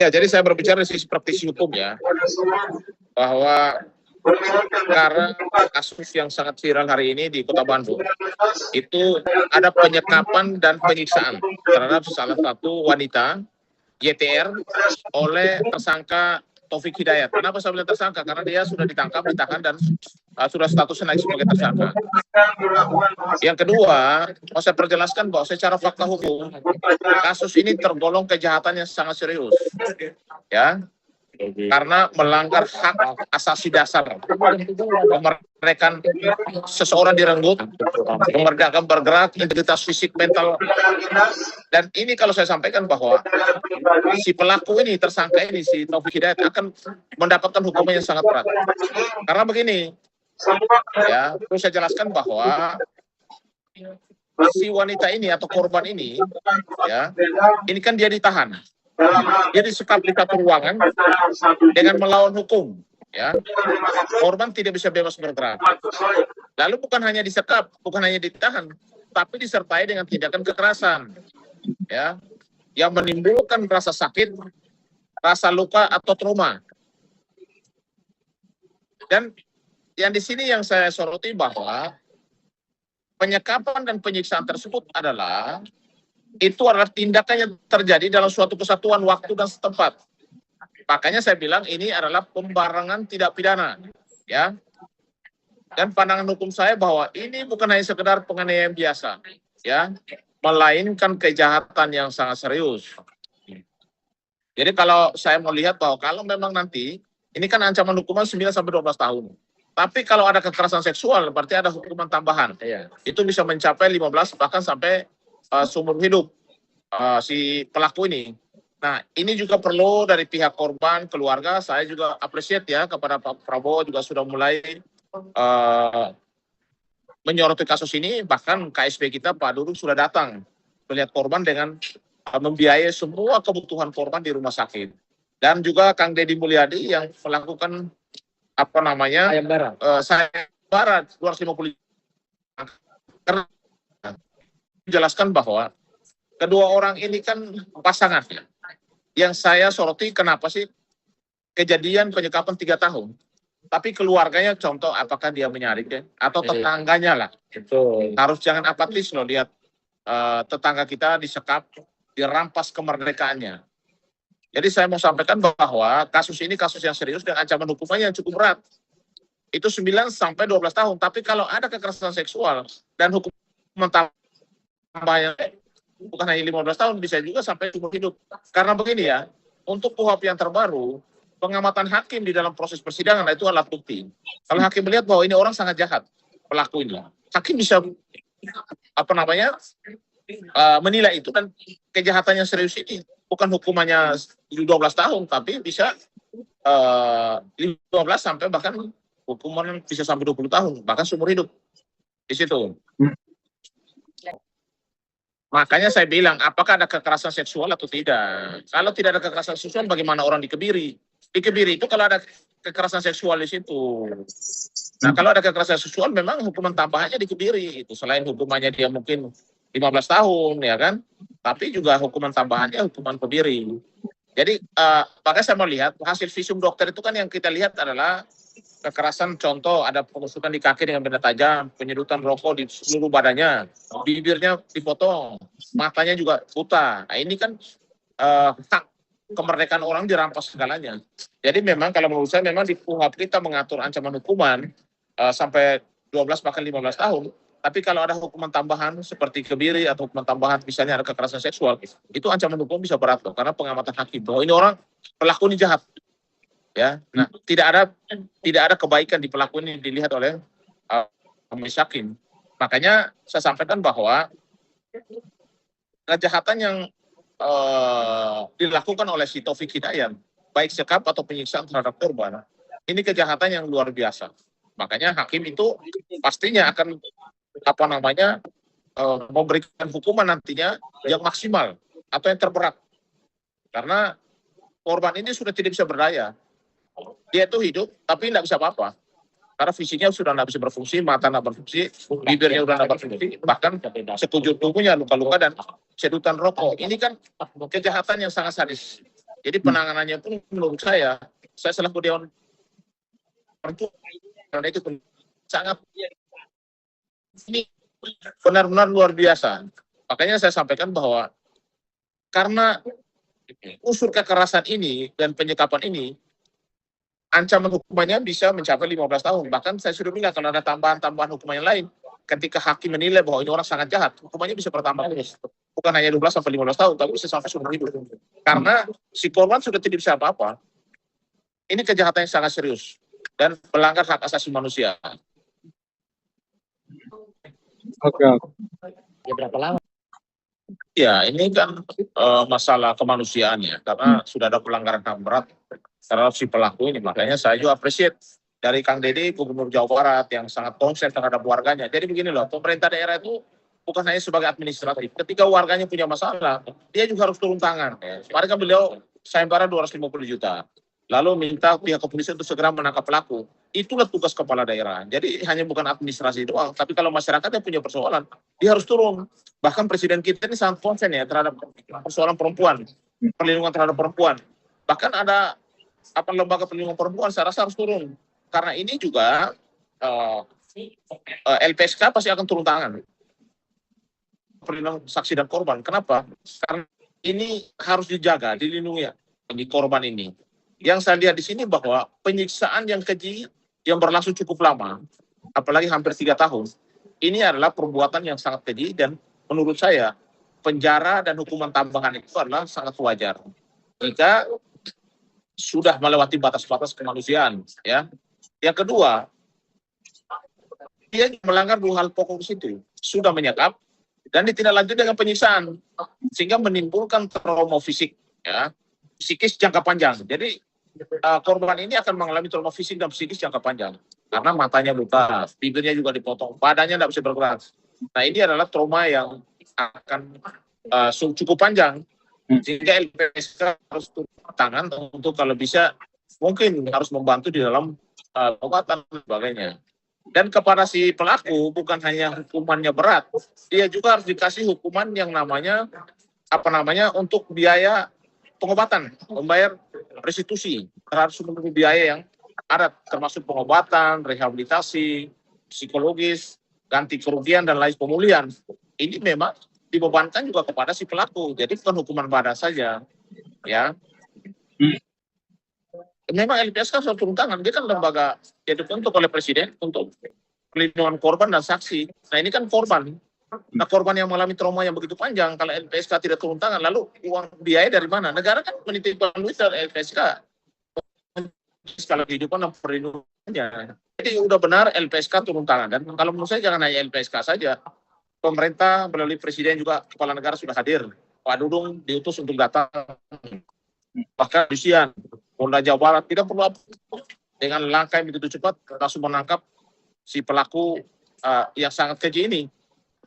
Ya, jadi saya berbicara dari sisi praktisi hukum ya, bahwa karena kasus yang sangat viral hari ini di Kota Bandung, itu ada penyekapan dan penyiksaan terhadap salah satu wanita, YTR, oleh tersangka Taufik Hidayat. Kenapa saya bilang tersangka? Karena dia sudah ditangkap, ditahan, dan sudah statusnya naik sebagai tersangka. Yang kedua, mau saya perjelaskan bahwa secara fakta hukum, kasus ini tergolong kejahatan yang sangat serius, ya, karena melanggar hak asasi dasar, kemerdekaan seseorang direnggut, kemerdekaan bergerak, integritas fisik, mental, dan ini kalau saya sampaikan bahwa si pelaku ini, tersangka ini, si Taufik Hidayat akan mendapatkan hukuman yang sangat berat. Karena begini, ya, perlu saya jelaskan bahwa si wanita ini atau korban ini, ya, ini kan dia ditahan. Dia disekap di satu ruangan dengan melawan hukum, ya. Korban tidak bisa bebas bergerak. Lalu bukan hanya disekap, bukan hanya ditahan, tapi disertai dengan tindakan kekerasan, ya, yang menimbulkan rasa sakit, rasa luka atau trauma. Dan yang di sini yang saya soroti bahwa penyekapan dan penyiksaan tersebut adalah tindakan yang terjadi dalam suatu kesatuan waktu dan tempat. Makanya saya bilang ini adalah pembarengan tidak pidana, ya. Dan pandangan hukum saya bahwa ini bukan hanya sekedar penganiayaan biasa, ya, melainkan kejahatan yang sangat serius. Jadi kalau saya mau lihat bahwa kalau memang nanti ini kan ancaman hukuman 9 sampai 12 tahun. Tapi kalau ada kekerasan seksual berarti ada hukuman tambahan. Ya. Itu bisa mencapai 15 bahkan sampai seumur hidup si pelaku ini. Nah, ini juga perlu dari pihak korban, keluarga. Saya juga appreciate ya kepada Pak Prabowo juga sudah mulai menyoroti kasus ini. Bahkan KSP kita Pak Dudung sudah datang melihat korban dengan membiayai semua kebutuhan korban di rumah sakit. Dan juga Kang Deddy Mulyadi yang melakukan sayembara 250. Karena menjelaskan bahwa kedua orang ini kan pasangan. Yang saya soroti kenapa sih kejadian penyekapan 3 tahun. Tapi keluarganya contoh apakah dia menyarik ya? Atau tetangganya lah. Betul. Harus jangan apatis loh lihat tetangga kita disekap, dirampas kemerdekaannya. Jadi saya mau sampaikan bahwa kasus ini kasus yang serius dan ancaman hukumannya yang cukup berat. Itu 9 sampai 12 tahun. Tapi kalau ada kekerasan seksual dan hukuman tambahnya bukan hanya 15 tahun, bisa juga sampai seumur hidup. Karena begini ya, untuk KUHP yang terbaru, pengamatan hakim di dalam proses persidangan itu alat bukti. Kalau hakim melihat bahwa ini orang sangat jahat, pelaku ini, hakim bisa menilai itu, dan kejahatan yang serius ini bukan hukumannya 12 tahun, tapi bisa 15 sampai bahkan hukuman bisa sampai 20 tahun, bahkan seumur hidup di situ. Makanya saya bilang, apakah ada kekerasan seksual atau tidak? Kalau tidak ada kekerasan seksual, bagaimana orang dikebiri? Dikebiri itu kalau ada kekerasan seksual di situ. Nah, kalau ada kekerasan seksual, memang hukuman tambahannya dikebiri. Itu selain hukumannya dia mungkin 15 tahun, ya kan? Tapi juga hukuman tambahannya hukuman kebiri. Jadi, makanya saya mau lihat hasil visum dokter itu kan yang kita lihat adalah kekerasan, contoh ada penusukan di kaki dengan benda tajam, penyedutan rokok di seluruh badannya, bibirnya dipotong, matanya juga buta. Nah, ini kan hak kemerdekaan orang dirampas segalanya. Jadi memang kalau menurut saya memang di KUHP kita mengatur ancaman hukuman sampai 12 bahkan 15 tahun. Tapi kalau ada hukuman tambahan seperti kebiri atau hukuman tambahan misalnya ada kekerasan seksual, itu ancaman hukum bisa berat loh, karena pengamatan hakim bahwa ini orang pelaku ini jahat. Ya, nah tidak ada kebaikan di pelaku ini dilihat oleh majelis hakim. Makanya saya sampaikan bahwa kejahatan yang dilakukan oleh si Taufik Hidayat, baik sekap atau penyiksaan terhadap korban, ini kejahatan yang luar biasa. Makanya hakim itu pastinya akan memberikan hukuman nantinya yang maksimal atau yang terberat, karena korban ini sudah tidak bisa berdaya. Dia itu hidup, tapi tidak bisa apa-apa. Karena fisiknya sudah tidak bisa berfungsi, mata tidak berfungsi, bibirnya sudah tidak berfungsi, bahkan sekujur tubuhnya luka-luka dan sedutan rokok. Ini kan kejahatan yang sangat sadis. Jadi penanganannya pun menurut saya selaku Dewan Perwakilan itu sangat ini benar-benar luar biasa. Makanya saya sampaikan bahwa karena unsur kekerasan ini dan penyekapan ini, ancaman hukumannya bisa mencapai 15 tahun. Bahkan saya sudah bilang kalau ada tambahan-tambahan hukuman yang lain, ketika hakim menilai bahwa ini orang sangat jahat, hukumannya bisa bertambah terus. Bukan hanya 12 sampai 15 tahun, tapi bisa sampai seumur hidup. Karena si korban sudah tidak bisa apa-apa. Ini kejahatan yang sangat serius dan melanggar hak asasi manusia. Oke. Ya berapa lama? Ya, ini kan masalah kemanusiaan ya, karena sudah ada pelanggaran HAM berat terhadap si pelaku ini. Makanya saya juga appreciate dari Kang Dede, Gubernur Jawa Barat yang sangat konsen terhadap warganya. Jadi begini loh, pemerintah daerah itu bukan hanya sebagai administratif. Ketika warganya punya masalah, dia juga harus turun tangan. Ya. Kemarin kan beliau sayembara 250 juta. Lalu minta pihak kepolisian untuk segera menangkap pelaku. Itulah tugas kepala daerah. Jadi hanya bukan administrasi doang, tapi kalau masyarakat yang punya persoalan, dia harus turun. Bahkan presiden kita ini sangat konsen ya terhadap persoalan perempuan, perlindungan terhadap perempuan. Bahkan ada lembaga perlindungan perempuan saya rasa harus turun. Karena ini juga LPSK pasti akan turun tangan. Perlindungan saksi dan korban. Kenapa? Karena ini harus dijaga, dilindungi ya, bagi korban ini. Yang saya lihat di sini bahwa penyiksaan yang keji, yang berlangsung cukup lama, apalagi hampir 3 tahun, ini adalah perbuatan yang sangat keji dan menurut saya penjara dan hukuman tambahan itu adalah sangat wajar. Jika sudah melewati batas-batas kemanusiaan, ya. Yang kedua, dia melanggar 2 hal pokok di situ, sudah menyekap dan ditindaklanjuti dengan penyiksaan, sehingga menimbulkan trauma fisik, ya, psikis jangka panjang. Jadi korban ini akan mengalami trauma fisik dan psikis jangka panjang karena matanya buta, bibirnya juga dipotong, badannya tidak bisa bergerak. Nah ini adalah trauma yang akan cukup panjang, sehingga LPSK harus turun tangan untuk kalau bisa mungkin harus membantu di dalam pengobatan dan sebagainya. Dan kepada si pelaku bukan hanya hukumannya berat, dia juga harus dikasih hukuman yang namanya untuk biaya pengobatan, membayar restitusi terhadap seluruh biaya yang ada, termasuk pengobatan, rehabilitasi, psikologis, ganti kerugian dan lain pemulihan. Ini memang dibebankan juga kepada si pelaku. Jadi bukan hukuman badan saja, ya. Memang LPSK harus turun tangan. Dia kan lembaga yang dibentuk oleh presiden untuk pelindungan korban dan saksi. Nah ini kan korban. Nah korban yang mengalami trauma yang begitu panjang, kalau LPSK tidak turun tangan, lalu uang biaya dari mana? Negara kan menitipkan duit dari LPSK. Skala kehidupan dan perlindungannya. Jadi udah benar LPSK turun tangan. Dan kalau menurut saya jangan hanya LPSK saja. Pemerintah melalui presiden juga kepala negara sudah hadir. Pak Dudung diutus untuk datang. Bahkan kepolisian, Polda Jawa Barat tidak perlu dengan langkah yang begitu cepat langsung menangkap si pelaku yang sangat keji ini.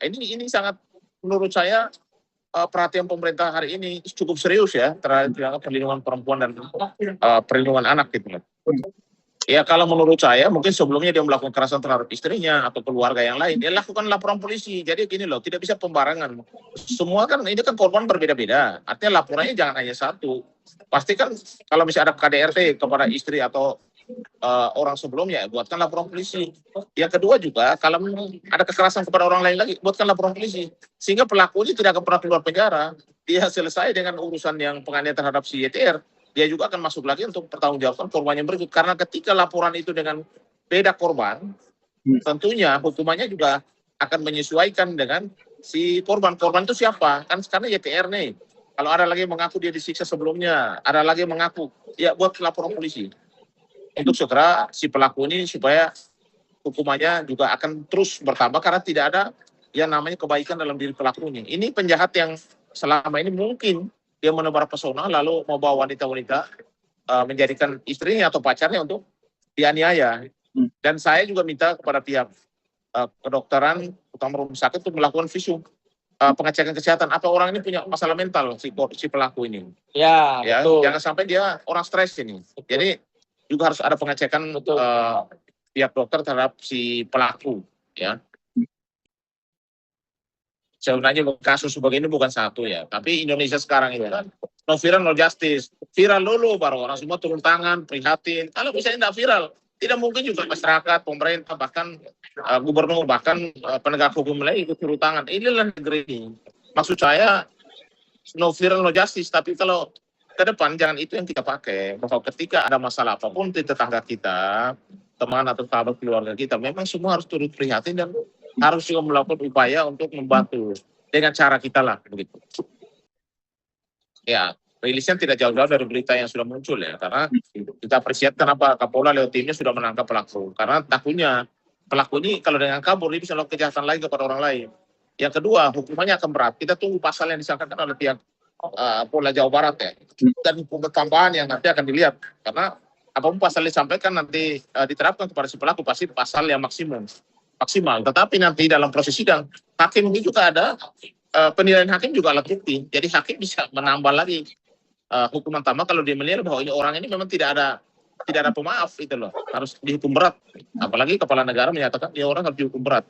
Ini sangat menurut saya perhatian pemerintah hari ini cukup serius ya terhadap perlindungan perempuan dan perlindungan anak gitu. Ya kalau menurut saya mungkin sebelumnya dia melakukan kekerasan terhadap istrinya atau keluarga yang lain, dia lakukan laporan polisi. Jadi gini loh, tidak bisa pembarangan. Semua kan ini kan korban berbeda-beda. Artinya laporannya jangan hanya satu. Pasti kan kalau misalnya ada KDRT kepada istri atau orang sebelumnya, buatkan laporan polisi. Yang kedua juga, kalau ada kekerasan kepada orang lain lagi, buatkan laporan polisi. Sehingga pelaku ini tidak akan pernah keluar penjara. Dia selesai dengan urusan yang penganiayaan terhadap si YTR, dia juga akan masuk lagi untuk pertanggungjawabkan korban yang berikut. Karena ketika laporan itu dengan beda korban, tentunya hukumannya juga akan menyesuaikan dengan si korban. Korban itu siapa? Kan sekarang YTR nih. Kalau ada lagi mengaku dia disiksa sebelumnya, ada lagi mengaku, ya buat laporan polisi. Untuk segera si pelaku ini supaya hukumannya juga akan terus bertambah karena tidak ada yang namanya kebaikan dalam diri pelakunya. Ini penjahat yang selama ini mungkin dia menebar pesona lalu mau bawa wanita-wanita menjadikan istrinya atau pacarnya untuk dianiaya. Dan saya juga minta kepada pihak kedokteran, utama rumah sakit untuk melakukan visum pengecekan kesehatan. Apa orang ini punya masalah mental si pelaku ini? Ya, betul. Jangan sampai dia orang stres ini. Betul. Jadi juga harus ada pengecekan pihak dokter terhadap si pelaku, ya. sebenarnya kasus begini bukan satu ya, tapi Indonesia sekarang ini kan no viral no justice. Viral dulu baru orang semua turun tangan, prihatin. Kalau misalnya tidak viral, tidak mungkin juga masyarakat, pemerintah, bahkan gubernur, bahkan penegak hukum lain ikut turun tangan. Inilah negeri ini. Maksud saya no viral no justice, tapi kalau ke depan jangan itu yang kita pakai. Bahwa ketika ada masalah apapun di tetangga kita, teman atau sahabat keluarga kita, memang semua harus turut prihatin dan harus juga melakukan upaya untuk membantu dengan cara kita lah begitu. Ya, rilisnya tidak jauh-jauh dari berita yang sudah muncul ya, karena kita apresiasi kenapa Kapolda lewat timnya sudah menangkap pelaku. Karena takutnya pelaku ini kalau dengan kabur dia bisa melakukan kejahatan lagi kepada orang lain. Yang kedua, hukumannya akan berat. Kita tunggu pasal yang disangkakan oleh pihak Polda Jawa Barat ya, dan hukum tambahan yang nanti akan dilihat. Karena apapun pasal disampaikan nanti diterapkan kepada si pelaku pasti pasal yang maksimal. Tetapi nanti dalam proses sidang hakim ini juga ada penilaian hakim juga alat bukti. Jadi hakim bisa menambah lagi hukuman tambah kalau dia menilai bahwa ini orang ini memang tidak ada pemaaf itu loh, harus dihukum berat. Apalagi kepala negara menyatakan dia orang harus dihukum berat.